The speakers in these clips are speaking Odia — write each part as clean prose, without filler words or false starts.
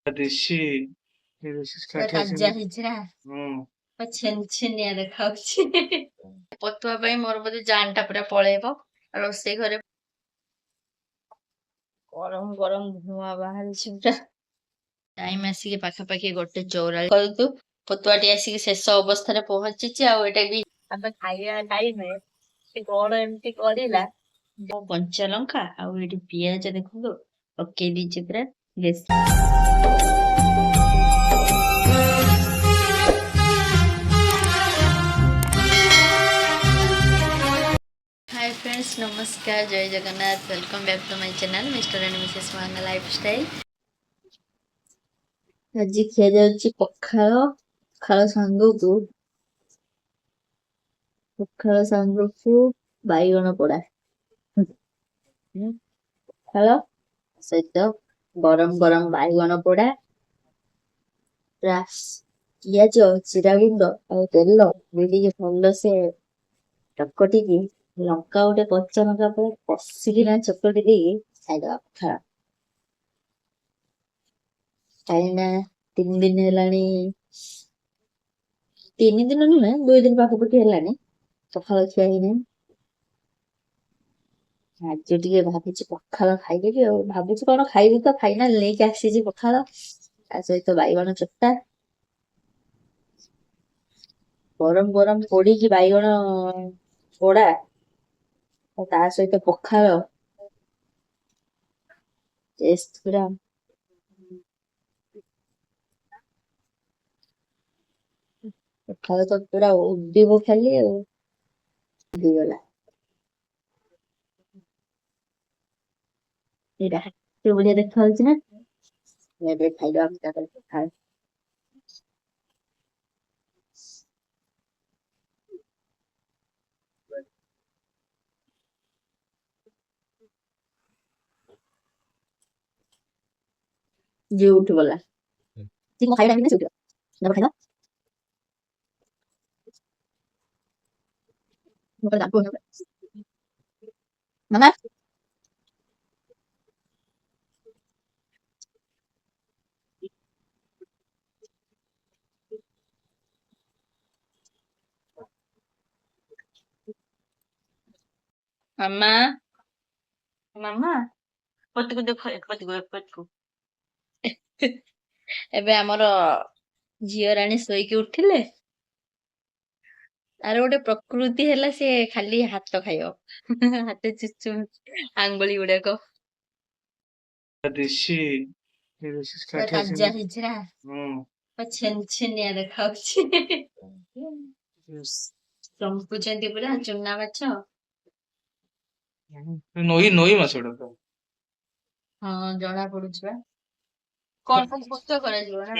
ଦେଶୀ ରାଜା ହିଜରା ଛେନଛେନିଆ ଦେଖାଉଛି। ପତୁଆ ପାଇଁ ମୋର ବୋଧେ ଜାନ୍ ଟା ପୁରା ପଳେଇବ। ରୋଷେଇ ଘରେ ଗରମ ଗରମ ଧୂଆଁ ବାହାରିଛି ପୁରା। ଟାଇମ ଆସିକି ପାଖାପାଖି 1:44 କରନ୍ତୁ। ପତୁଆଟି ଆସିକି ଶେଷ ଅବସ୍ଥାରେ ପହଞ୍ଚିଛି। ଆଉ ଏଇଟା ବି ଆମେ ଖାଇବା ଟାଇମରେ ସେ କଣ ଏମିତି କରିଲା। କଞ୍ଚା ଲଙ୍କା ଆଉ ଏଠି ପିଆଜ ଦେଖନ୍ତୁ ପକେଇ ଦେଇଛି ପୁରା ବେଶୀ। हाय फ्रेंड्स, नमस्कार, जय Jagannath. Welcome back to my channel Mr and Mrs Mahanga lifestyle. आज खिया जाउची पखाଳ ସାଙ୍ଗକୁ ବାଇଗଣ ପୋଡା। ପଖାଳ ସହିତ ଗରମ ଗରମ ବାଇଗଣ ପୋଡା, ପିଆଜ, ଜିରା ଗୁଣ୍ଡ ଆଉ ତେଲ ଦେଇକି ଭଲସେ ଚକଟିକି ଲଙ୍କା ଗୋଟେ କଞ୍ଚା ଲଙ୍କା ପୁରା କଷିକିନା ଚକଟି ଦେଇକି ଖାଇଦବା ପଖାଳ। କାହିଁକିନା 3 ଦିନ ହେଲାଣି, 3 ଦିନ ନୁହେଁ 2 ଦିନ ପାଖାପାଖି ହେଲାଣି ପଖାଳ ଖିଆ ହେଇନି। ଆଜି ଟିକେ ଭାବୁଛି ପଖାଳ ଖାଇଦେବି। ଆଉ ଭାବୁଛି କଣ ଖାଇବି, ତ ଫାଇନାଲ ନେଇକି ଆସିଛି ପଖାଳ, ତା ସହିତ ବାଇଗଣ ଚକଟା, ଗରମ ଗରମ ପୋଡିକି ବାଇଗଣ ପୋଡା, ତା ସହିତ ପଖାଳ ଟେଷ୍ଟ ପୁରା। ପଖାଳ ତ ପୁରା ଉଡିବ ଖାଲି ଆଉ ହେଇଗଲା। ଏଇଟା କେତେ ବଢିଆ ଦେଖା ହଉଛି ନା। ଏବେ ଖାଇବା ତାପରେ ପଖାଳ। ଯୋଉଠି ଗଲା ଠିକ ଖାଇବା ଟାଇମ୍ ସେଇଠି ଖାଇବା। ମାମା ମାମା ମାମା ପତିକୁ ଦେଖ, ପତିକୁ ଏବେ ଆମର ଝିଅ ରାଣୀ ଶୋଇକି ଉଠିଲେ। ତାର ଗୋଟେ ପ୍ରକୃତି ହେଲା, ସେ ଖାଲି ହାତ ଖାଇବ। ହାତ ଚୁଚୁ ଆଙ୍ଗୁଳି ଗୁଡାକ ଦେଶୀ ରାଜା ହିଜରା ଛେନଛେନିଆ ଦେଖାଉଛି। ଚମ୍ପୁଛନ୍ତି ପୁରା ଚୁନା ମାଛ। ନଈ ମାଛଟା ତ। ହଁ, ଜଣା ପଡୁଛି ବା। କଣ ସବୁ ପୋସ୍ତ କରାଯିବ ନା।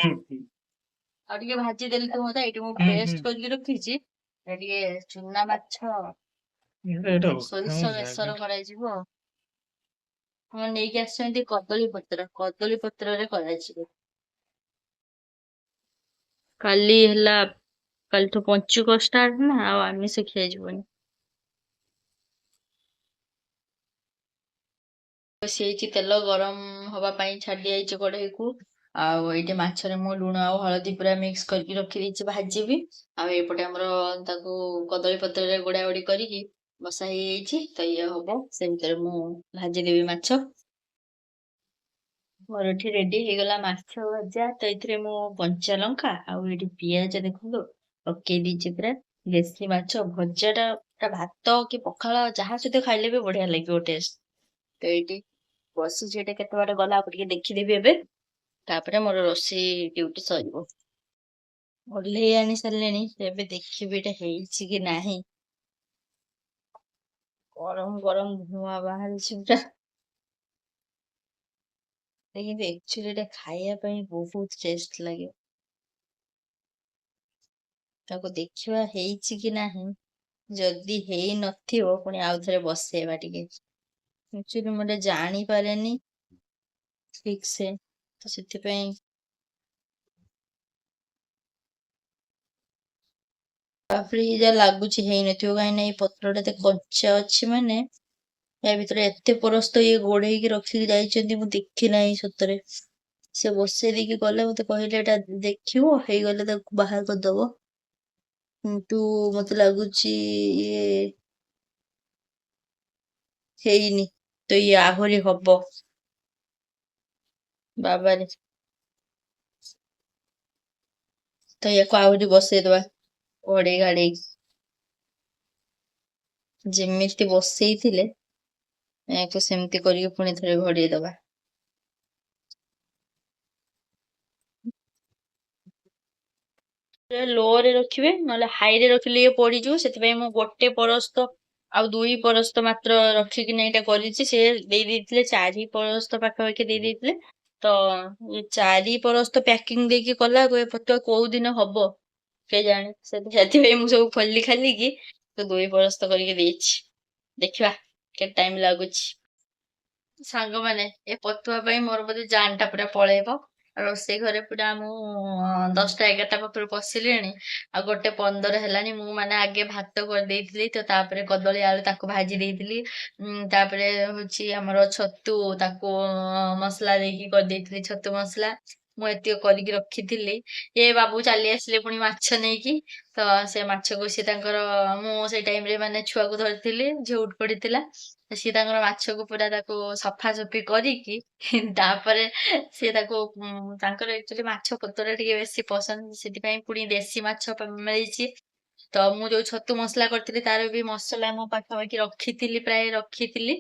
ଆଉ ଟିକେ ଭାଜି ଦେଲି ତ ମତେ। ଏଇଠି ମୁଁ ପେଷ୍ଟ କରିକି ରଖିଛି। ଟିକେ ଚୁନା ମାଛ ସୋରିଷ ବେସର କରାଯିବ। ହଁ, ନେଇକି ଆସିଛନ୍ତି କଦଳୀ ପତ୍ରରେ କରାଯିବ। କାଲି ହେଲା, କାଲିଠୁ ପଞ୍ଚୁକ ଷ୍ଟାର୍ଟ ନା, ଆଉ ଆମିଷ ଖିଆଯିବନି। ବସେଇଛି, ତେଲ ଗରମ ହବା ପାଇଁ ଛାଡି ଦେଇଛି କଢେଇକୁ। ଆଉ ଏଇଠି ମାଛରେ ମୁଁ ଲୁଣ ଆଉ ହଳଦୀ ପୁରା ମିକ୍ସ କରିକି ରଖିଦେଇଛି, ଭାଜିବି। ଆଉ ଏଇପଟେ ଆମର ତାକୁ କଦଳୀ ପତ୍ରରେ ଗୋଡା ଗୋଡି କରିକି ବସା ହେଇଯାଇଛି। ତ ଇଏ ହବ, ସେ ଭିତରେ ମୁଁ ଭାଜିଦେବି ମାଛ। ମୋର ଏଠି ରେଡି ହେଇଗଲା ମାଛ ଭଜା। ତ ଏଥିରେ ମୁଁ କଞ୍ଚା ଲଙ୍କା ଆଉ ଏଠି ପିଆଜ ଦେଖନ୍ତୁ ପକେଇ ଦେଇଛି ପୁରା। ଦେଶୀ ମାଛ ଭଜା ଟା ପୁରା ଭାତ କି ପଖାଳ ଯାହା ସହିତ ଖାଇଲେ ବି ବଢିଆ ଲାଗିବ ଟେଷ୍ଟ। ତ ଏଇଠି ବସିଛି, ଏଇଟା କେତେ ବାଟ ଗଲା ଆଉ ଟିକେ ଦେଖିଦେବି ଏବେ। ତାପରେ ମୋର ରୋଷେଇ ଡ୍ୟୁଟି ସରିବ। ଓହ୍ଲେଇ ଆଣି ସାରିଲେଣି, ଏବେ ଦେଖିବି ଏଇଟା ହେଇଛି କି ନାହିଁ। ଗରମ ଗରମ ଧୂଆଁ ବାହାରିଛି ପୁରା। କିନ୍ତୁ ଏକ୍ଚୁଆଲି ଏଟା ଖାଇବା ପାଇଁ ବହୁତ ଟେଷ୍ଟ ଲାଗେ। ତାକୁ ଦେଖିବା ହେଇଛି କି ନାହିଁ। ଯଦି ହେଇ ନଥିବ ପୁଣି ଆଉ ଥରେ ବସେଇବା ଟିକେ। ଆକ୍ଚୁଆଲି ମୁଁ ଏଟା ଜାଣିପାରେନି ଠିକ ସେ, ତ ସେଥିପାଇଁ ତାପରେ ଯାହା ଲାଗୁଛି ହେଇନଥିବ। କାହିଁକି ନା ଏଇ ପତ୍ରଟା ଏତେ କଞ୍ଚା ଅଛି, ମାନେ ୟା ଭିତରେ ଏତେ ପରସ୍ତ ଇଏ ଘୋଡେଇକି ରଖିକି ଯାଇଛନ୍ତି, ମୁଁ ଦେଖି ନାହିଁ ସତରେ। ସେ ବସେଇ ଦେଇକି ଗଲେ ମତେ କହିଲେ ଏଇଟା ଦେଖିବ ହେଇଗଲେ ତାକୁ ବାହାର କରିଦବ। କିନ୍ତୁ ମତେ ଲାଗୁଛି ଇଏ ହେଇନି, ତ ଇଏ ଆହୁରି ହବ। ବାବାରେ, ତ ୟାକୁ ଆହୁରି ବସେଇଦବା ଘୋଡେଇ ଘାଡେଇ, ଯେମିତି ବସେଇଥିଲେ ୟାକୁ ସେମିତି କରିକି ପୁଣି ଥରେ ଘୋଡେଇ ଦବା। ଲୋ ରେ ରଖିବେ, ନହେଲେ ହାଇ ରେ ରଖିଲେ ଇଏ ପୋଡିଯିବ। ସେଥିପାଇଁ ମୁଁ ଗୋଟେ ପରସ୍ତ ଆଉ 2 ପରସ୍ତ ମାତ୍ର ରଖିକିନା ଏଇଟା କରିଛି। ସେ ଦେଇ ଦେଇଥିଲେ 4 ପରସ୍ତ ପାଖାପାଖି ଦେଇ ଦେଇଥିଲେ। ତ 4 ପରସ୍ତ ପ୍ୟାକିଂ ଦେଇକି କଲା ଏ ପତୁଆ କୋଉ ଦିନ ହବ କେଜାଣି। ସେଥିପାଇଁ ମୁଁ ସବୁ ଖୋଲି ଖାଲିକି ତ 2 ପରସ୍ତ କରିକି ଦେଇଛି। ଦେଖିବା କେତେ ଟାଇମ ଲାଗୁଛି। ସାଙ୍ଗମାନେ, ଏ ପତୁଆ ପାଇଁ ମୋର ବୋଧେ ଜାନ୍ ଟା ପୁରା ପଳେଇବ। ରୋଷେଇ ଘରେ ପୁରା ମୁଁ 10ଟା 11ଟା ପାଖରୁ ପଶିଲିଣି। ଆଉ 1:15 ହେଲାଣି। ମୁଁ ମାନେ ଆଗେ ଭାତ କରିଦେଇଥିଲି, ତ ତାପରେ କଦଳୀ ଆଳୁ ତାକୁ ଭାଜି ଦେଇଥିଲି। ତାପରେ ହଉଛି ଆମର ଛତୁ, ତାକୁ ମସଲା ଦେଇକି କରିଦେଇଥିଲି ଛତୁ ମସଲା। ମୁଁ ଏତିକି କରିକି ରଖିଥିଲି। ଏ ବାବୁ ଚାଲି ଆସିଲେ ପୁଣି ମାଛ ନେଇକି। ତ ସେ ମାଛକୁ ସିଏ ତାଙ୍କର, ମୁଁ ସେଇ ଟାଇମ ରେ ମାନେ ଛୁଆକୁ ଧରିଥିଲି, ଝିଅ ଉଠି ପଡିଥିଲା। ସିଏ ତାଙ୍କର ମାଛକୁ ପୁରା ତାକୁ ସଫାସଫି କରିକି ତାପରେ ସିଏ ତାକୁ ତାଙ୍କର ଆକ୍ଚୁଆଲି ମାଛ ପତର ଟିକେ ବେଶୀ ପସନ୍ଦ। ସେଥିପାଇଁ ପୁଣି ଦେଶୀ ମାଛ ମିଳିଛି। ତ ମୁଁ ଯୋଉ ଛତୁ ମସଲା କରିଥିଲି ତାର ବି ମସଲା ମୁଁ ପାଖାପାଖି ରଖିଥିଲି, ପ୍ରାୟ ରଖିଥିଲି।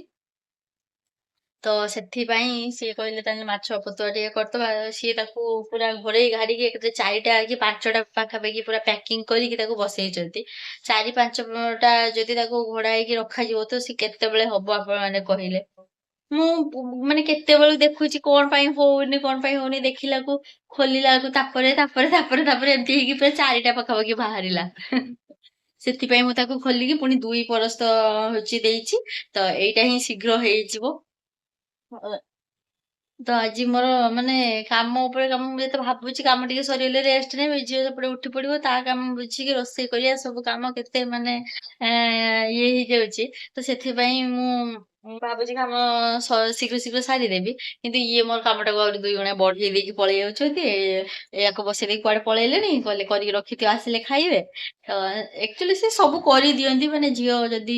ତ ସେଥିପାଇଁ ସିଏ କହିଲେ ତାହେଲେ ମାଛ ପତୁଆ ଟିକେ କରିଦବା। ସିଏ ତାକୁ ପୁରା ଘୋଡେଇ ଘାଡିକି ଏକାଥରେ 4ଟା କି 5ଟା ପାଖାପାଖି ପୁରା ପ୍ୟାକିଂ କରିକି ତାକୁ ବସେଇଛନ୍ତି। 4-5ଟା ଯଦି ତାକୁ ଘୋଡା ହେଇକି ରଖାଯିବ ତ ସିଏ କେତେବେଳେ ହବ ଆପଣ ମାନେ କହିଲେ। ମାନେ କେତେବେଳୁ ଦେଖୁଛି କଣ ପାଇଁ ହଉନି କଣ ପାଇଁ ହଉନି, ଦେଖିଲାକୁ ଖୋଲିଲା ବେଳକୁ ତାପରେ ଏମିତି ହେଇକି ପୁରା 4ଟା ପାଖାପାଖି ବାହାରିଲା। ସେଥିପାଇଁ ମୁଁ ତାକୁ ଖୋଲିକି ପୁଣି 2 ପରସ୍ତ ହଉଛି ଦେଇଛି। ତ ଏଇଟା ହିଁ ଶୀଘ୍ର ହେଇଯିବ। ତ ଆଜି ମୋର ମାନେ କାମ ଉପରେ କାମ, ମୁଁ ଯେତେ ଭାବୁଛି କାମ ଟିକେ ସରିଗଲେ ରେଷ୍ଟ ନେବି, ଝିଅ ସେପଟେ ଉଠି ପଡିବ, ତା କାମ ବୁଝିକି ରୋଷେଇ କରିବା ସବୁ କାମ କେତେ ମାନେ ଇଏ ହେଇଯାଉଛି। ତ ସେଥିପାଇଁ ମୁଁ ଭାବୁଛି କାମ ଶୀଘ୍ର ଶୀଘ୍ର ସାରିଦେବି। କିନ୍ତୁ ଇଏ ମୋର କାମଟାକୁ ଆହୁରି 2 ଗୁଣା ବଢେଇ ଦେଇକି ପଳେଇ ଯାଉଛନ୍ତି। ୟାକୁ ବସେଇ ଦେଇକି କୁଆଡେ ପଳେଇଲେଣି, କହିଲେ କରିକି ରଖିଥିବ ଆସିଲେ ଖାଇବେ। ତ ଆକ୍ଚୁଆଲି ସେ ସବୁ କରିଦିଅନ୍ତି, ମାନେ ଝିଅ ଯଦି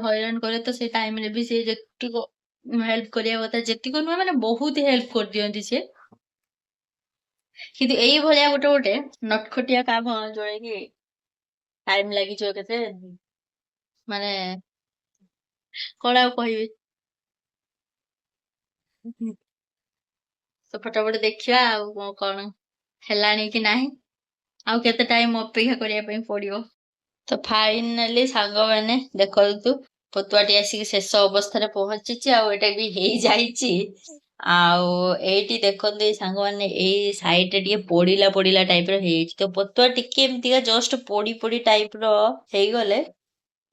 ହଇରାଣ କରେ ତ ସେ ଟାଇମ ରେ ବି ସେ ଯେତିକି ହେଲ୍ପ କରିବା କଥା ଯେତିକି ନୁହେଁ, ମାନେ ବହୁତ ହେଲ୍ପ କରିଦିଅନ୍ତି ସେ। କିନ୍ତୁ ଏଇଭଳିଆ ଗୋଟେ ଗୋଟେ ନଟଖଟିଆ କାମ ଯୋଉଟା କି ଟାଇମ ଲାଗିଯିବ କେତେ, ମାନେ କଣ ଆଉ କହିବି। ତ ଫଟାଫଟ ଦେଖିବା ଆଉ କଣ ହେଲାଣି କି ନାହିଁ। ଆଉ କେତେ ଟାଇମ ଅପେକ୍ଷା କରିବା ପାଇଁ ପଡିବ। ତ ଫାଇନାଲି ସାଙ୍ଗମାନେ ଦେଖନ୍ତୁ, ପତୁଆଟି ଆସିକି ଶେଷ ଅବସ୍ଥାରେ ପହଞ୍ଚିଛି, ଆଉ ଏଇଟା ବି ହେଇଯାଇଛି। ଆଉ ଏଇଠି ଦେଖନ୍ତୁ ଏଇ ସାଙ୍ଗମାନେ, ଏଇ ସାଇଡ ରେ ଟିକେ ପୋଡିଲା ପୋଡିଲା ଟାଇପ ର ହେଇଯାଇଛି। ତ ପତୁଆ ଟିକେ ଏମିତିକା ଜଷ୍ଟ ପୋଡି ପୋଡି ଟାଇପ ର ହେଇଗଲେ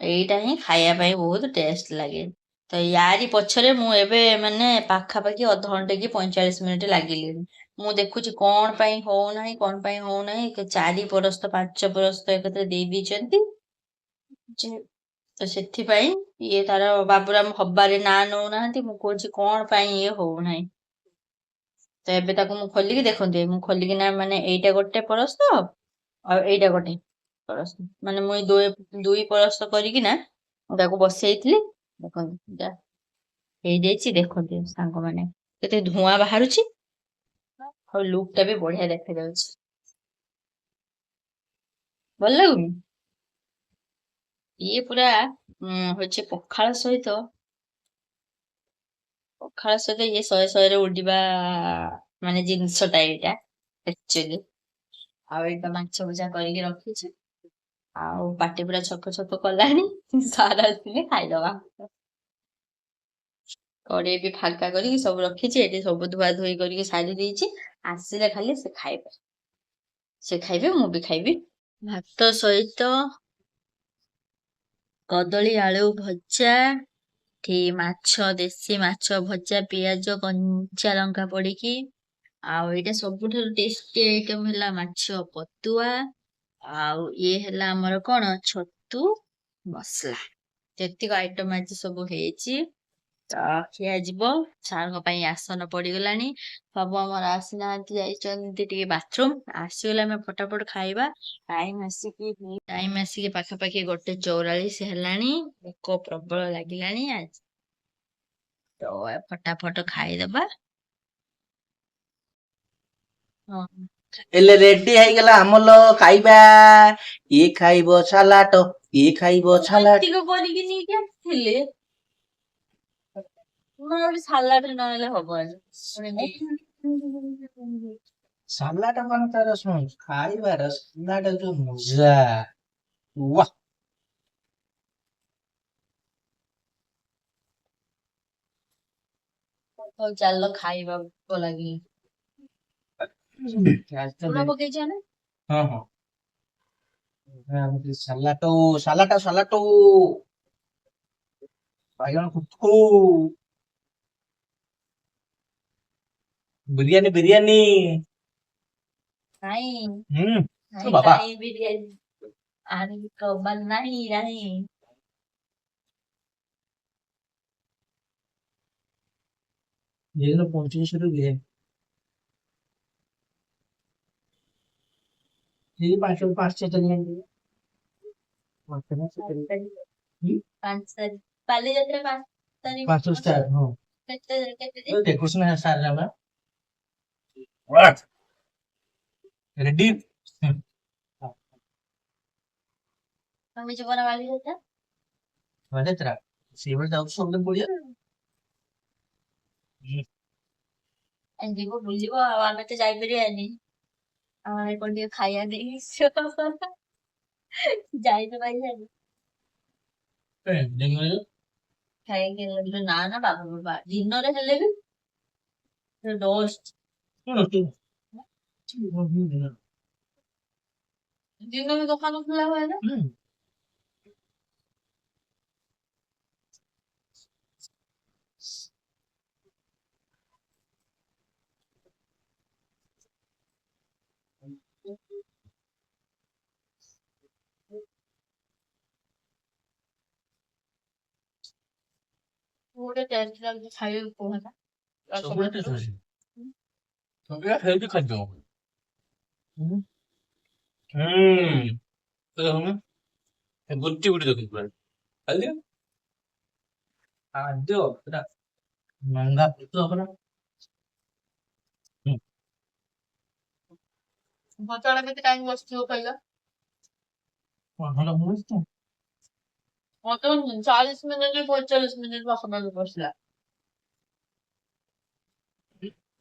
ଏଇଟା ହିଁ ଖାଇବା ପାଇଁ ବହୁତ ଟେଷ୍ଟ ଲାଗେ। ତ ୟାରି ପଛରେ ମୁଁ ଏବେ ମାନେ ପାଖାପାଖି ଅଧଘଣ୍ଟେ କି 45 ମିନିଟ ଲାଗିଲିଣି। ମୁଁ ଦେଖୁଛି କଣ ପାଇଁ ହଉନାହିଁ କଣ ପାଇଁ ହଉନାହିଁ। 4 ପରସ୍ତ 5 ପରସ୍ତ ଏକଥରେ ଦେଇ ଦେଇଛନ୍ତି। ତ ସେଥିପାଇଁ ଇଏ ତାର ବାବୁରାମ ହବାରେ ନାଁ ନଉନାହାନ୍ତି। ମୁଁ କହୁଛି କଣ ପାଇଁ ଇଏ ହଉନାହିଁ। ତ ଏବେ ତାକୁ ମୁଁ ଖୋଲିକି ଦେଖନ୍ତି, ମୁଁ ଖୋଲିକିନା ମାନେ ଏଇଟା ଗୋଟେ ପରସ୍ତ ଆଉ ଏଇଟା ଗୋଟେ ପରସ୍ତ, ମାନେ ମୁଁ ଏଇ 2 ପରସ୍ତ କରିକି ନା ମୁଁ ତାକୁ ବସେଇଥିଲି। ଦେଖନ୍ତୁ ଯା ହେଇଯାଇଛି, ଦେଖନ୍ତୁ ସାଙ୍ଗମାନେ କେତେ ଧୂଆଁ ବାହାରୁଛି, ଆଉ ଲୁକ୍ ଟା ବି ବଢିଆ ଦେଖାଯାଉଛି। ଭଲ ଲାଗୁନି? ଇଏ ପୁରା ହଉଛି ପଖାଳ ସହିତ ଇଏ 100ରେ ଉଡିବା ମାନେ ଜିନିଷଟା ଏଇଟା ଆକ୍ଚୁଆଲି। ଆଉ ଏଇଟା ମାଛ ଭଜା କରିକି ରଖିଛି, ଆଉ ପାଟି ପୁରା ଛକ ଛକ କଲାଣି। ସାର ଆସିଲେ ଖାଇଦବା। କଡେଇ ବି ଫାଙ୍କା କରିକି ସବୁ ରଖିଛି, ଏଠି ସବୁ ଧୁଆ ଧୁଇ କରିକି ସାରି ଦେଇଛି। ଆସିଲେ ଖାଲି ସେ ଖାଇବେ, ସେ ଖାଇବେ ମୁଁ ବି ଖାଇବି। ଭାତ ସହିତ କଦଳୀ ଆଳୁ ଭଜା, କି ମାଛ ଦେଶୀ ମାଛ ଭଜା, ପିଆଜ କଞ୍ଚା ଲଙ୍କା ପଡିକି। ଆଉ ଏଇଟା ସବୁଠାରୁ ଟେଷ୍ଟି ଆଇଟମ ହେଲା ମାଛ ପତୁଆ। ଆଉ ଇଏ ହେଲା ଆମର କଣ ଛତୁ ମସଲା। ଯେତିକ ଆଇଟମ ଆଜି ସବୁ ହେଇଛି। ତ ଖିଆଯିବ। ସାର୍ଙ୍କ ପାଇଁ ଆସନ ପଡିଗଲାଣି। ସବୁ ଆମର ଆସିନାହାନ୍ତି, ଯାଇଛନ୍ତି ଟିକେ ବାଥରୁମ୍। ଆସିଗଲେ ଆମେ ଫଟାଫଟ ଖାଇବା। ଟାଇମ ଆସିକି ପାଖାପାଖି 1:44 ହେଲାଣି। ଭୋକ ପ୍ରବଳ ଲାଗିଲାଣି ଆଜି। ତ ଫଟାଫଟ ଖାଇଦବା। ହଁ ହେଲେ ରେଡି ହେଇଗଲା ଆମଲ ଖାଇବା। ଇଏ ଖାଇବ ସାଲାଟ, ଇଏ ଖାଇବ ସାଲାଟ। ଏତିକ କରିକି ନେଇକି ଆସିଥିଲେ। ମୋର ସାଲାଡ ନହେଲେ ହବନି। ସାଲାଟ ମାନେ ତାର ଶୁଣ ଖାଇବାର ସାଲାଟ ଯୋଉ ମଜା। ୱାହ। ହଉ ଚାଲ ଖାଇବା, ଭୋକ ଲାଗିଲା। ଲୁଣ ପକେଇଛ ନା? ହଁ ହଁ। ସାଲାଟ ସାଲାଟ ସାଲାଟ ବାଇଗଣ କୁତୁ, ବିରିୟାନୀ ବିରିୟାନୀ। ନାଇଁ ତ ନାଇଁ ବାବା ନାଇଁ ବିରିୟାନୀ ଆଣିକି କବାନ ନାହିଁ ନାହିଁ। যেগুলো 35 দিয়ে এই 500 নিয়ে নিয়ে ପାଞ୍ଚ ତାରିଖ ବାଲିଯାତ୍ରା 5 ତାରିଖ 500 ଷ୍ଟାର ହଁ କେତେ ଦିନ? ଦେଖୁଛୁ ନା ସାର ଆମେ ରେଡି ତମେ ଯିବ ନା ବାଲିଯାତ୍ରା? ବାଲିଯାତ୍ରା ସେଇବେଳେ ଯାଉଛୁ ସବୁଦିନ ପଡିଆ। ଯିବ ବୁଲିବ ଆଉ ଆମେ ତ ଯାଇପାରିବାନି। ଆମେ କଣ ଟିକେ ଖାଇବା ଦେଇକି ଯାଇତ ପାରିବାନି। ଖାଇକି ନା ନା ବାବା ଦିନରେ ହେଲେ ବି ଦିନ ବି ଦୋକାନ ଖୋଲା ହୁଏ ନା। ଗୋଟେ ଟେଷ୍ଟ ଲାଗୁଛି ଖାଇବାକୁ କୁହନା। ସବୁବେଳେ ଟେଷ୍ଟ ଅଛି ସବୁବେଳେ ହେଲ୍ଦି ଖାଦ୍ୟ। ଗୋଟି ଗୋଟି ଦେଖୁଛୁ ପୁରା ଖାଲି ଖାଦ୍ୟ ପୁରା ମହଙ୍ଗା ପୁରା ଭଚାଳ କେତେ ଟାଇମ ବସିଥିବ କହିଲ? ଭଲ ବସିଛି। 40 ମିନିଟ 45 ମିନିଟ ପାଖାପାଖି ବସିଲା।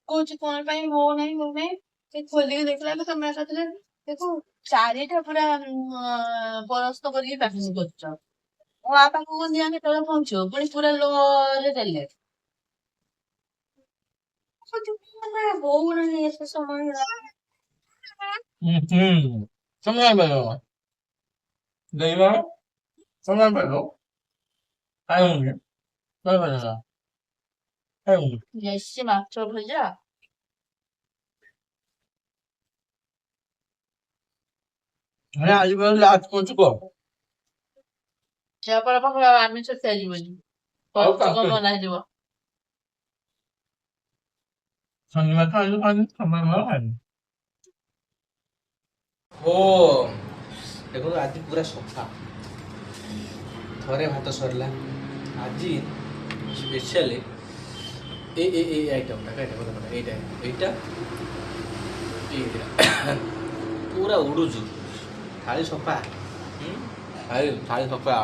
କହୁଛି କଣ ପାଇଁ ହଉନାହିଁ ସେ ଖୋଲିକି ଦେଖିଲା ବେଳକୁ ତମେ ଆସିଥିଲେ। ଦେଖୁ 4ଟା ପୁରା ପରସ୍ତ କରିକି ପ୍ୟାକିଂ କରୁଛ। ମୋ ଆ ପାଖକୁ ନିଆଁ କେତେବେଳେ ପହଞ୍ଚିବ ପୁଣି ପୁରା ଲୋରେ ଦେଲେ। ହଉନାହିଁ ଏତେ ସମୟ ହେଲାଣି। ସମୟ ପାଇବ ଦେଇବା ସମୟ ପାଇବ ଖାଇବୁନି ଖାଇବୁନି। ଦେଶୀ ମାଛ ଭଜା ଆଜି ଲାଷ୍ଟ କରୁଛୁ କହ। ଯାହା ପାଖରେ ଆମିଷ ଚାଲିବନି। ମନା ହେଇଯିବ। ଶନିବାର ତ ଆଇଲୁ ଖାଇନି ସୋମବାର ଖାଇନି। ଓ ଦେଖନ୍ତୁ ଆଜି ପୁରା ସଫା ଥରେ ଭାତ ସରିଲା। ଆଜି ସ୍ପେଶାଲି ଏଇ ଆଇଟମଟା ଏଇଟା ଏଇଟା ପୁରା ଉଡ଼ୁଛୁ ଥାଳି ସଫା ଥାଳି ସଫା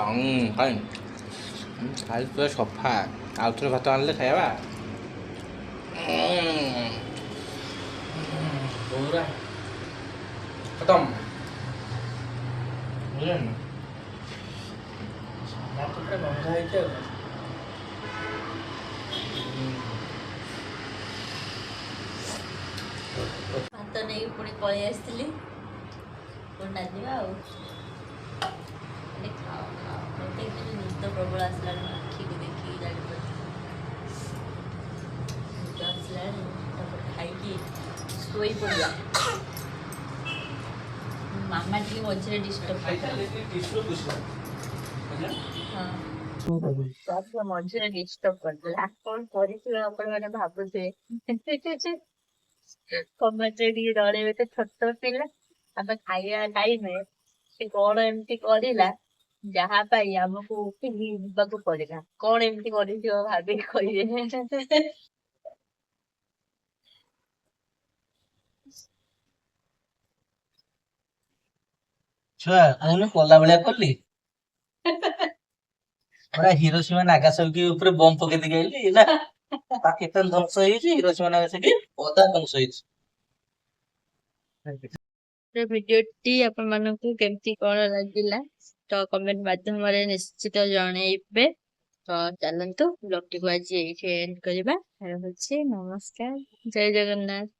ଥାଳି ପୁରା ସଫା। ଆଉ ଥରେ ଭାତ ଆଣିଲେ ଖାଇବା। ପୁରା ଖତମ ବୁଝିଲନି ପୁରା ଗନ୍ଧା ହେଇଛି ଆଉ। ଭାତ ନେଇକି ପୁଣି ପଳେଇ ଆସିଥିଲି। ପୁଣି ଡାକିବା ଆଉ ଖାଅ ଖାଅ। ମତେ କିନ୍ତୁ ନିଦ ପ୍ରବଳ ଆସିଲାଣି ଆଖିକୁ ଦେଖିକି ଜାଣିପାରୁଛି ନିଦ ଆସିଲାଣି। ତାପରେ ଖାଇକି ଶୋଇ ପଡ଼ିବା। ମାମା ଟିକେ ମଝିରେ ଡିଷ୍ଟର୍ବ କରିଥିଲା। ହଁ ତାପରେ ମଝିରେ ଡିଷ୍ଟର୍ବ କରିଦେଲା କଣ କରିଥିବେ ଆପଣ ମାନେ ଭାବୁଥିବେ କମେଣ୍ଟରେ ଟିକେ ଜଣେଇବେ ତ ଛୋଟ ପିଲା ଆମେ ଖାଇବା ଟାଇମରେ ସେ କଣ ଏମିତି କରିଲା ଯାହା ପାଇଁ ଆମକୁ ଉଠିକି ଯିବାକୁ ପଡିଲା କଣ ଏମିତି କରିଥିବ ଭାବିକି କହିବେ ଛୁଆ ମୁଁ କଲା ଭଳିଆ କଲି ପୁରା ହିରୋସୀମା ନାଗାସାକି ଉପରେ ବମ୍ ପକେଇ ଦେଇକି ଆଇଲି ନା ପାକିସ୍ତାନ ଧ୍ୱଂସ ହେଇଛି ହିରୋସୀମା ନାଗାସାକି ଅଧା ଧ୍ୱଂସ ହେଇଛି। ଭିଡିଓଟି ଆପଣ ମାନଙ୍କୁ କେମିତି କଣ ଲାଗିଲା ତ କମେଣ୍ଟ ମାଧ୍ୟମରେ ନିଶ୍ଚିତ ଜଣେଇବେ। ତ ଚାଲନ୍ତୁ ବ୍ଲଗଟିକୁ ଆଜି ଏଇଠି ଏଣ୍ଡ କରିବା। ରହୁଛି ନମସ୍କାର, ଜୟ ଜଗନ୍ନାଥ।